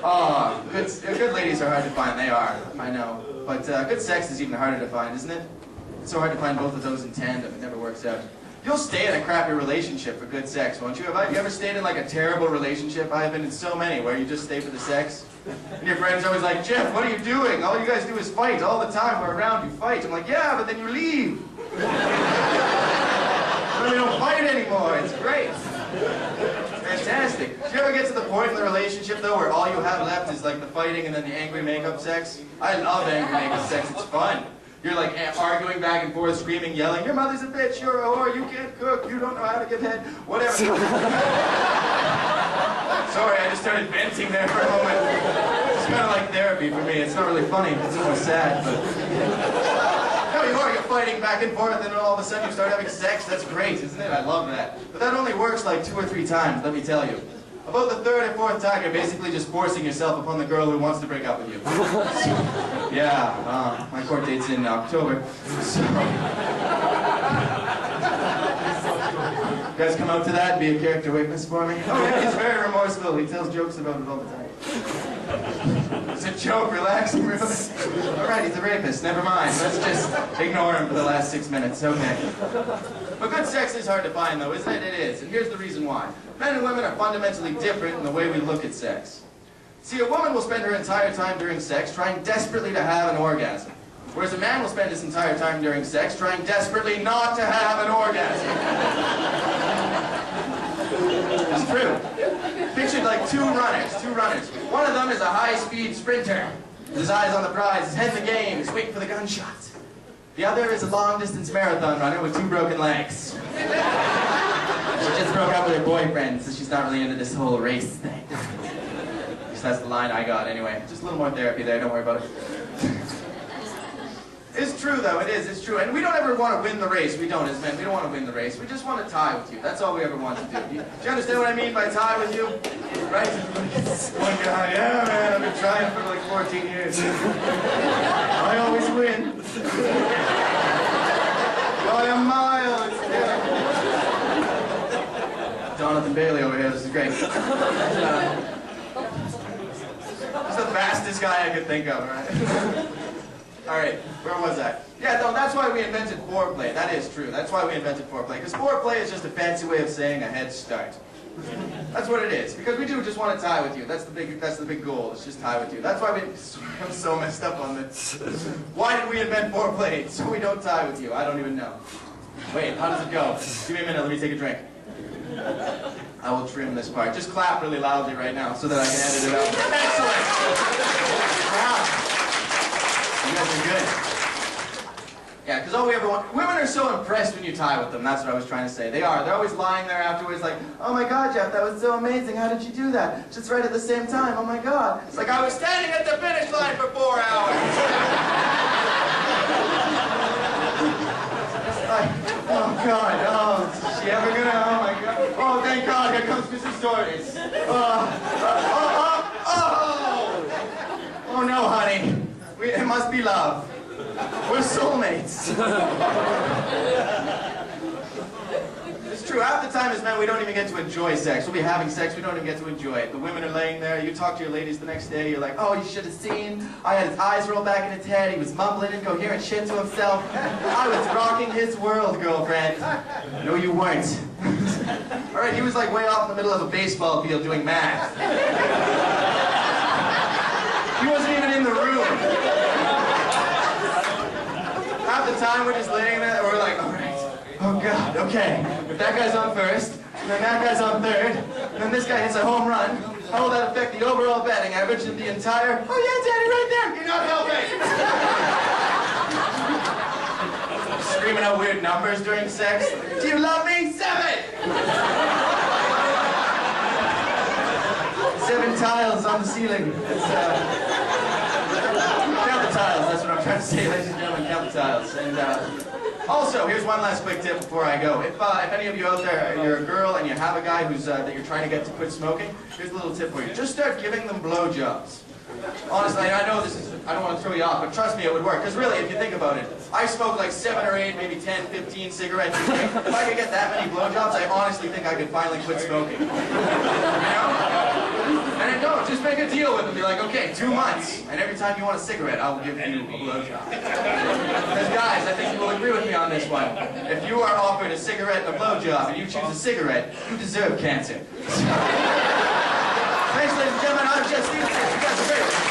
Oh, good ladies are hard to find. They are, I know. But good sex is even harder to find, isn't it? It's so hard to find both of those in tandem. It never works out. You'll stay in a crappy relationship for good sex, won't you? Have you ever stayed in like a terrible relationship? I have been in so many where you just stay for the sex. And your friend's always like, Jeff, what are you doing? All you guys do is fight all the time. We're around, you fight. I'm like, yeah, but then you leave. Then we don't fight anymore. It's great. Fantastic. Do you ever get to the point in the relationship, though, where all you have left is like the fighting and then the angry makeup sex? I love angry makeup sex. It's fun. You're like arguing back and forth, screaming, yelling, your mother's a bitch, you're a whore, you can't cook, you don't know how to give head, whatever. Sorry, I just started venting there for a moment. It's kind of like therapy for me. It's not really funny, it's more sad, but... No, you are, you're fighting back and forth, and then all of a sudden you start having sex. That's great, isn't it? I love that. But that only works like 2 or 3 times, let me tell you. About the 3rd or 4th time, you're basically just forcing yourself upon the girl who wants to break up with you. Yeah, my court date's in October. So... You guys come out to that and be a character witness for me? Oh yeah, he's very remorseful. He tells jokes about it all the time. It's a joke, relax. Alright, he's a rapist. Never mind. Let's just ignore him for the last 6 minutes. Okay. But good sex is hard to find, though, isn't it? It is. And here's the reason why. Men and women are fundamentally different in the way we look at sex. See, a woman will spend her entire time during sex trying desperately to have an orgasm. Whereas a man will spend his entire time during sex trying desperately not to have an orgasm. It's true. Picture like two runners. One of them is a high-speed sprinter. His eyes on the prize, his head in the game, he's waiting for the gunshot. The other is a long-distance marathon runner with 2 broken legs. She just broke up with her boyfriend, so she's not really into this whole race thing. So that's the line I got anyway. Just a little more therapy there, don't worry about it. It's true, though. It is. It's true. And we don't ever want to win the race. We don't, as men. We don't want to win the race. We just want to tie with you. That's all we ever want to do. Do you understand what I mean by tie with you? Right? One guy, yeah, man, I've been trying for like 14 years. I always win. By a mile. It's terrible. Jonathan Bailey over here. This is great. He's the fastest guy I could think of, right? Alright, where was I? Yeah, no, that's why we invented foreplay. That is true. That's why we invented foreplay. Because foreplay is just a fancy way of saying a head start. That's what it is. Because we do just want to tie with you. That's the big goal. It's just tie with you. That's why I'm so messed up on this. Why did we invent foreplay? So we don't tie with you. I don't even know. Wait, how does it go? Give me a minute. Let me take a drink. I will trim this part. Just clap really loudly right now so that I can edit it out. Excellent! Wow. You guys are good. Yeah, because all we ever want... Women are so impressed when you tie with them. That's what I was trying to say. They are. They're always lying there afterwards like, oh my God, Jeff, that was so amazing. How did you do that? Just right at the same time. Oh my God. It's like, I was standing at the finish line for 4 hours. It's like, oh God, oh, is she ever gonna... Oh my God. Oh, thank God, here comes Mrs. Stories. Oh no, honey. It must be love. We're soulmates. It's true. Half the time as men, we don't even get to enjoy sex. We'll be having sex, we don't even get to enjoy it. The women are laying there. You talk to your ladies the next day. You're like, oh, you should have seen. I had his eyes rolled back in his head. He was mumbling incoherent shit to himself. I was rocking his world, girlfriend. No, you weren't. All right, he was like way off in the middle of a baseball field doing math. He wasn't even in the room. Half the time we're just laying there and we're like, all right, oh God, okay. If that guy's on first, and then that guy's on third, and then this guy hits a home run, how will that affect the overall batting average of the entire... Oh yeah, Daddy, right there. You're not helping. Screaming out weird numbers during sex. Do you love me? 7! 7 tiles on the ceiling. Count the tiles, that's what I'm trying to say, ladies and gentlemen, count the tiles. And also, here's one last quick tip before I go. If any of you out there, you're a girl and you have a guy who's that you're trying to get to quit smoking, here's a little tip for you. Just start giving them blowjobs. Honestly, I know this is, I don't want to throw you off, but trust me, it would work. Because really, if you think about it, I smoke like 7 or 8, maybe 10, 15 cigarettes a day. If I could get that many blowjobs, I honestly think I could finally quit smoking. You know? And don't. Just make a deal with them. Be like, okay, 2 months, and every time you want a cigarette, I will give you a blowjob. Because guys, I think you will agree with me on this one. If you are offered a cigarette and a blowjob, and you choose a cigarette, you deserve cancer. Thanks, ladies and gentlemen. I'm Jeff Stephenson. You guys are great.